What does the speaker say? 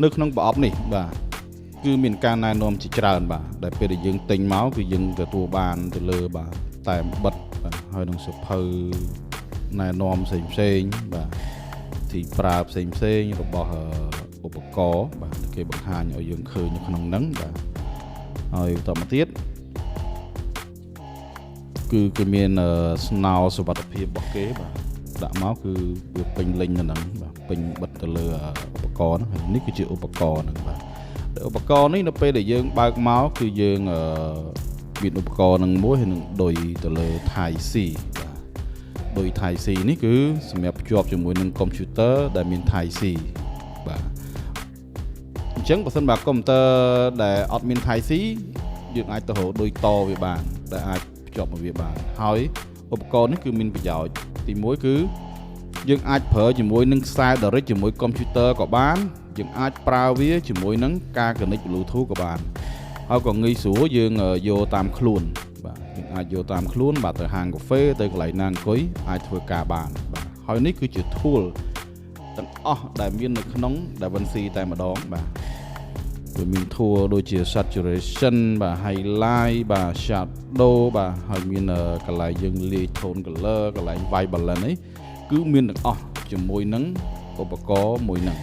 នៅក្នុងប្រអប់នេះបាទគឺមានការណែនាំជាច្រើនបាទដែលពេលដែលយើងទិញមកគឺយើងទទួលបានទៅលើបាទតែបិទបាទហើយនឹងសភៅណែនាំផ្សេងបាទទីប្រើផ្សេងរបស់ឧបករណ៍បាទគេបង្ហាញឲ្យយើងឃើញនៅក្នុងហ្នឹងបាទហើយបន្តមកទៀតគឺគេមានស្នោសុវត្ថិភាពរបស់គេបាទដាក់មកគឺវាពេញលេញនៅហ្នឹងបាទពេញបិទទៅលើឧបករណ៍ហ្នឹងនេះគឺជាឧបករណ៍ហ្នឹងបាទឧបករណ៍នេះនៅពេលដែលយើងបើកមកគឺយើងមានឧបករណ៍នឹងមួយហើយនឹងដូចទៅលើ Type C បាទដោយ Type C នេះគឺសម្រាប់ភ្ជាប់ជាមួយនឹងកុំព្យូទ័រដែលមាន Type C បាទអញ្ចឹងបើសិនបើកុំព្យូទ័រដែលអត់មាន Type C យើងអាចទៅរកដូចតវាបានដែលអាចភ្ជាប់មកវាបានហើយឧបករណ៍នេះគឺមានប្រយោជន៍ទី1គឺយើងអាចប្រើជាមួយនឹងខ្សែ direct ជាមួយកុំព្យូទ័រក៏បានយើងអាចប្រើវាជាមួយនឹងការ connect Bluetooth ក៏បានហើយក៏ងាយស្រួលយើងយកតាមខ្លួនបាទយើងអាចយកតាមខ្លួនបាទទៅហាងកាហ្វេទៅកន្លែងណាអង្គុយអាចធ្វើការបានបាទហើយនេះគឺជា tool ទាំងអស់ដែលមាននៅក្នុង DaVinci តែម្ដងបាទវាមាន tool ដូចជា saturation បាទ highlight បាទ shadow បាទហើយមានកន្លែងយើងលាយ tone color កន្លែង white balance នេះគឺមានទាំងអស់ជាមួយនឹងឧបករណ៍មួយហ្នឹង